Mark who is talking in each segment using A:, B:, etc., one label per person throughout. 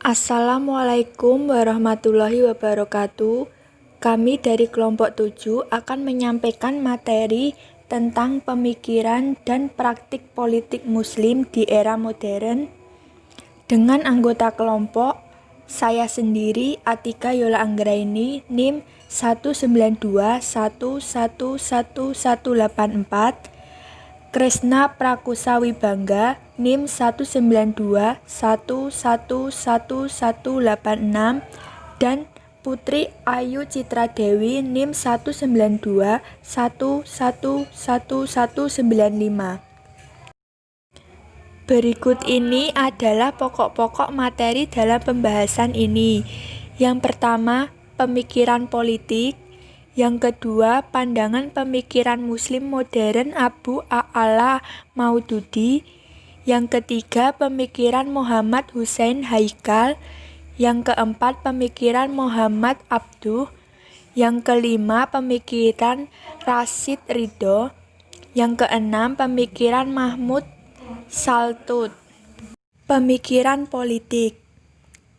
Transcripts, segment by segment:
A: Assalamualaikum warahmatullahi wabarakatuh. Kami dari kelompok 7 akan menyampaikan materi tentang pemikiran dan praktik politik muslim di era modern dengan anggota kelompok saya sendiri Atika Yola Anggraini NIM 192111184, Kresna Prakusawi Bangga NIM 192111186, dan Putri Ayu Citra Dewi NIM 192111195. Berikut ini adalah pokok-pokok materi dalam pembahasan ini. Yang pertama, pemikiran politik. Yang kedua, pandangan pemikiran Muslim modern Abu A'la Maududi. Yang ketiga, pemikiran Muhammad Hussein Haikal. Yang keempat, pemikiran Muhammad Abduh. Yang kelima, pemikiran Rasid Ridho. Yang keenam, pemikiran Mahmud Saltut. Pemikiran politik.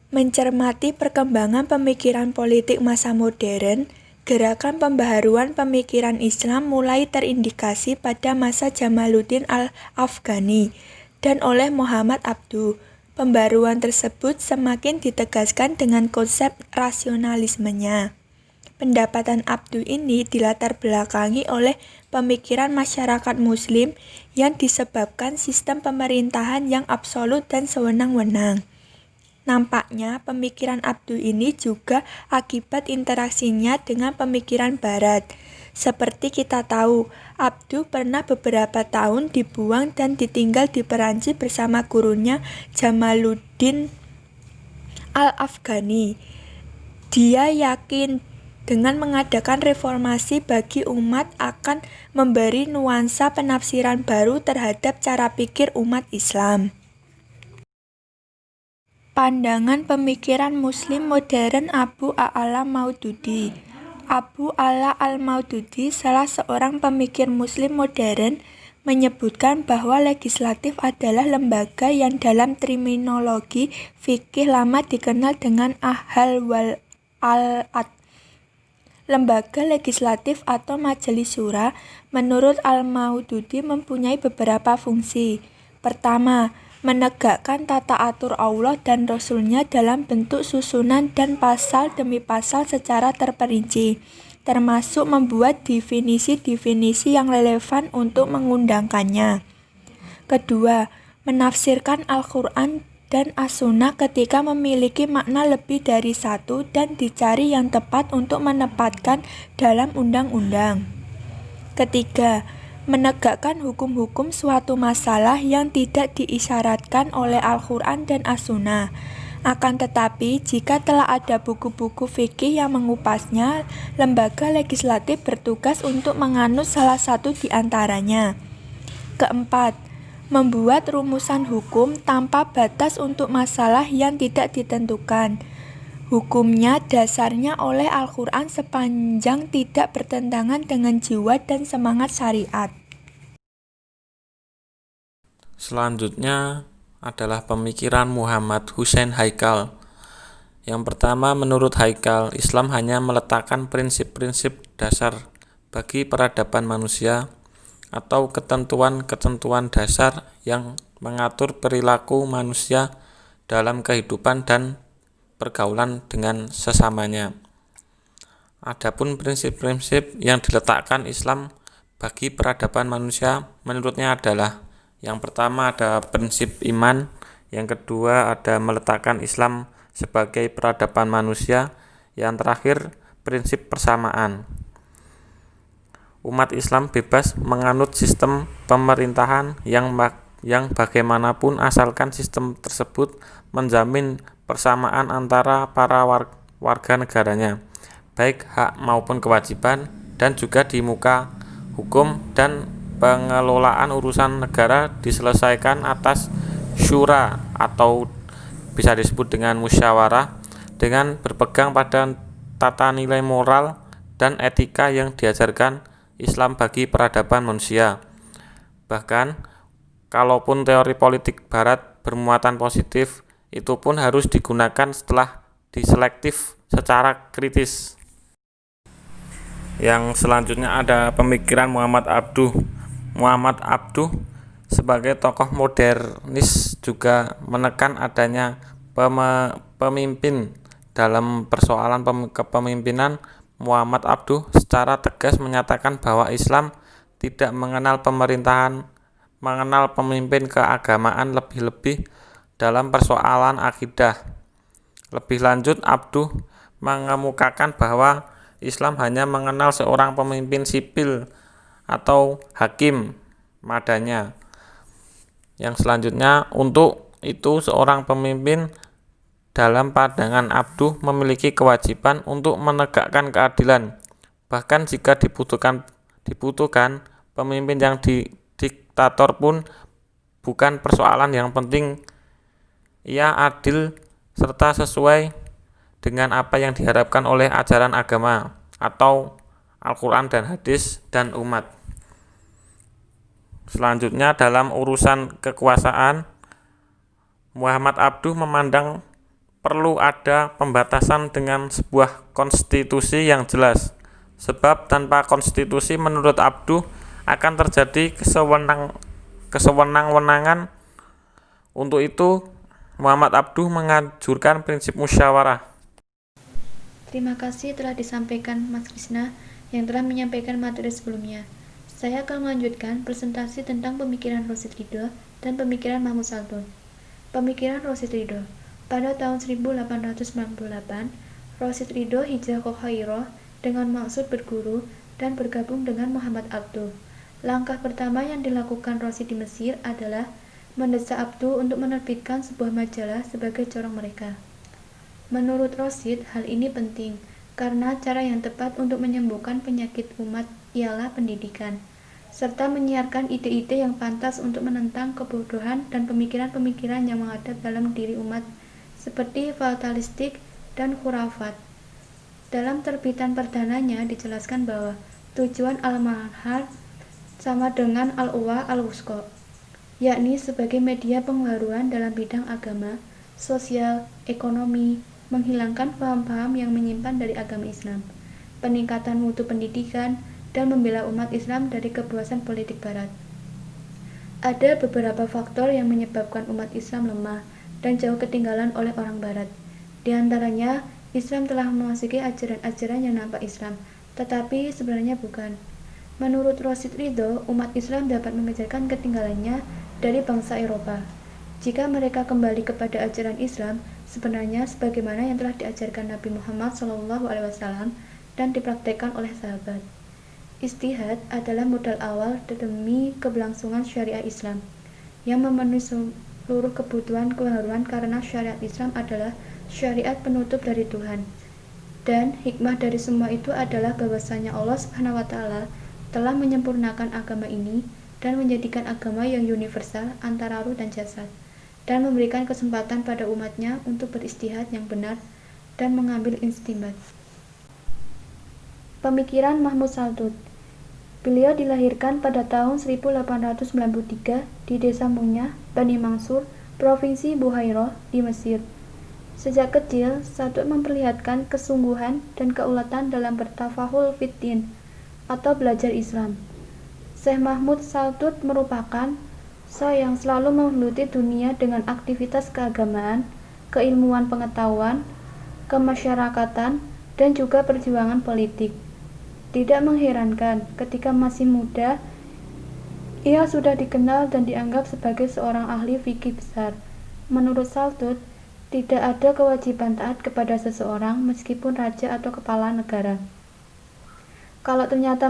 A: Mencermati perkembangan pemikiran politik masa modern, gerakan pembaharuan pemikiran Islam mulai terindikasi pada masa Jamaluddin Al-Afghani dan oleh Muhammad Abduh. Pembaruan tersebut semakin ditegaskan dengan konsep rasionalismenya. Pendapatan Abduh ini dilatar belakangi oleh pemikiran masyarakat Muslim yang disebabkan sistem pemerintahan yang absolut dan sewenang-wenang. Nampaknya pemikiran Abduh ini juga akibat interaksinya dengan pemikiran Barat. Seperti kita tahu, Abduh pernah beberapa tahun dibuang dan ditinggal di Perancis bersama gurunya Jamaluddin Al-Afghani. Dia yakin dengan mengadakan reformasi bagi umat akan memberi nuansa penafsiran baru terhadap cara pikir umat Islam. Pandangan pemikiran Muslim modern Abu A'la Maududi. Abu A'la al-Maududi, salah seorang pemikir Muslim modern, menyebutkan bahwa legislatif adalah lembaga yang dalam terminologi fikih lama dikenal dengan ahal wal al-ad. Lembaga legislatif atau majelis syura menurut Al-Maududi mempunyai beberapa fungsi. Pertama, menegakkan tata atur Allah dan Rasul-Nya dalam bentuk susunan dan pasal demi pasal secara terperinci, termasuk membuat definisi-definisi yang relevan untuk mengundangkannya. Kedua, menafsirkan Al-Quran dan As-Sunnah ketika memiliki makna lebih dari satu dan dicari yang tepat untuk menempatkan dalam undang-undang. Ketiga, menegakkan hukum-hukum suatu masalah yang tidak diisyaratkan oleh Al-Quran dan As-Sunnah. Akan tetapi, jika telah ada buku-buku fikih yang mengupasnya, lembaga legislatif bertugas untuk menganut salah satu di antaranya. Keempat, membuat rumusan hukum tanpa batas untuk masalah yang tidak ditentukan. Hukumnya dasarnya oleh Al-Quran sepanjang tidak bertentangan dengan jiwa dan semangat syariat.
B: Selanjutnya adalah pemikiran Muhammad Hussein Haikal. Yang pertama, menurut Haikal, Islam hanya meletakkan prinsip-prinsip dasar bagi peradaban manusia atau ketentuan-ketentuan dasar yang mengatur perilaku manusia dalam kehidupan dan pergaulan dengan sesamanya. Adapun prinsip-prinsip yang diletakkan Islam bagi peradaban manusia menurutnya adalah: yang pertama ada prinsip iman, yang kedua ada meletakkan Islam sebagai peradaban manusia, yang terakhir prinsip persamaan. Umat Islam bebas menganut sistem pemerintahan yang bagaimanapun asalkan sistem tersebut menjamin persamaan antara para warga negaranya, baik hak maupun kewajiban, dan juga di muka hukum dan pengelolaan urusan negara diselesaikan atas syura atau bisa disebut dengan musyawarah, dengan berpegang pada tata nilai moral dan etika yang diajarkan Islam bagi peradaban manusia. Bahkan, kalaupun teori politik Barat bermuatan positif itu pun harus digunakan setelah diselektif secara kritis. Yang selanjutnya ada pemikiran Muhammad Abduh. Muhammad Abduh sebagai tokoh modernis juga menekan adanya pemimpin. Dalam persoalan kepemimpinan, Muhammad Abduh secara tegas menyatakan bahwa Islam tidak mengenal pemimpin keagamaan lebih-lebih dalam persoalan akidah. Lebih lanjut, Abduh mengemukakan bahwa Islam hanya mengenal seorang pemimpin sipil atau hakim madanya. Yang selanjutnya, untuk itu seorang pemimpin dalam pandangan Abduh memiliki kewajiban untuk menegakkan keadilan. Bahkan jika dibutuhkan pemimpin yang diktator pun bukan persoalan yang penting. Ia adil serta sesuai dengan apa yang diharapkan oleh ajaran agama atau Al-Quran dan hadis dan umat. Selanjutnya, dalam urusan kekuasaan, Muhammad Abduh memandang perlu ada pembatasan dengan sebuah konstitusi yang jelas. Sebab tanpa konstitusi menurut Abduh akan terjadi kesewenang-wenangan. Untuk itu Muhammad Abduh menganjurkan prinsip musyawarah.
C: Terima kasih telah disampaikan Mas Krisna yang telah menyampaikan materi sebelumnya. Saya akan melanjutkan presentasi tentang pemikiran Rosyid Ridho dan pemikiran Mahmud Saltun. Pemikiran Rosyid Ridho. Pada tahun 1898, Rosyid Ridho hijrah ke Kairo dengan maksud berguru dan bergabung dengan Muhammad Abduh. Langkah pertama yang dilakukan Rosyid di Mesir adalah mendesak Abduh untuk menerbitkan sebuah majalah sebagai corong mereka. Menurut Rosyid, hal ini penting karena cara yang tepat untuk menyembuhkan penyakit umat ialah pendidikan, serta menyiarkan ide-ide yang pantas untuk menentang kebodohan dan pemikiran-pemikiran yang menghadap dalam diri umat seperti fatalistik dan khurafat. Dalam terbitan perdananya dijelaskan bahwa tujuan Al-Manhaj sama dengan Al-Uwa Al-Wusqa, yakni sebagai media pembaharuan dalam bidang agama, sosial, ekonomi, menghilangkan paham-paham yang menyimpan dari agama Islam, peningkatan mutu pendidikan, dan membela umat Islam dari kepuasan politik Barat. Ada beberapa faktor yang menyebabkan umat Islam lemah dan jauh ketinggalan oleh orang Barat. Di antaranya, Islam telah memasuki ajaran-ajaran yang nampak Islam, tetapi sebenarnya bukan. Menurut Rosyid Ridho, umat Islam dapat mengejarkan ketinggalannya dari bangsa Eropa jika mereka kembali kepada ajaran Islam sebenarnya sebagaimana yang telah diajarkan Nabi Muhammad SAW dan dipraktekkan oleh sahabat. Ijtihad adalah modal awal demi keberlangsungan syariah Islam yang memenuhi seluruh kebutuhan kebaruan karena syariat Islam adalah syariat penutup dari Tuhan. Dan hikmah dari semua itu adalah bahwasanya Allah SWT telah menyempurnakan agama ini dan menjadikan agama yang universal antara ruh dan jasad, dan memberikan kesempatan pada umatnya untuk beristihad yang benar dan mengambil istinbat. Pemikiran Mahmud Saltun. Beliau dilahirkan pada tahun 1893 di Desa Munyah, Bani Mansur, Provinsi Buhairah di Mesir. Sejak kecil, Saltun memperlihatkan kesungguhan dan keuletan dalam bertafahul fiddin atau belajar Islam. Syekh Mahmud Saltun merupakan seorang yang selalu menggeluti dunia dengan aktivitas keagamaan, keilmuan pengetahuan, kemasyarakatan, dan juga perjuangan politik. Tidak mengherankan, ketika masih muda, ia sudah dikenal dan dianggap sebagai seorang ahli fikih besar. Menurut Saltun, tidak ada kewajiban taat kepada seseorang meskipun raja atau kepala negara. Kalau ternyata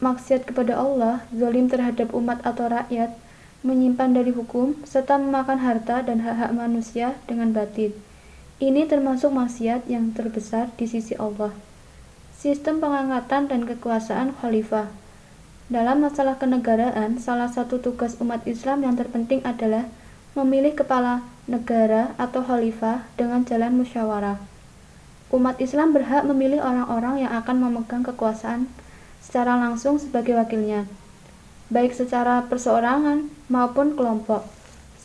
C: maksiat kepada Allah, zalim terhadap umat atau rakyat, menyimpan dari hukum, serta memakan harta dan hak-hak manusia dengan batil, ini termasuk maksiat yang terbesar di sisi Allah. Sistem pengangkatan dan kekuasaan khalifah. Dalam masalah kenegaraan, salah satu tugas umat Islam yang terpenting adalah memilih kepala negara atau khalifah dengan jalan musyawarah. Umat Islam berhak memilih orang-orang yang akan memegang kekuasaan secara langsung sebagai wakilnya, baik secara perseorangan maupun kelompok.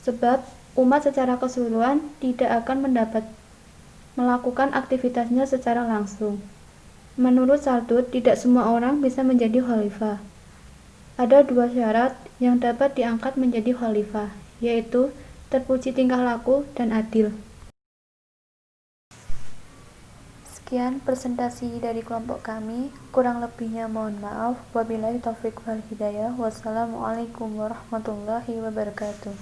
C: Sebab umat secara keseluruhan tidak akan melakukan aktivitasnya secara langsung. Menurut Saltut, tidak semua orang bisa menjadi khalifah. Ada 2 syarat yang dapat diangkat menjadi khalifah, yaitu terpuji tingkah laku dan adil. Sekian presentasi dari kelompok kami, kurang lebihnya mohon maaf. Wabillahi taufiq wal hidayah. Wassalamualaikum warahmatullahi wabarakatuh.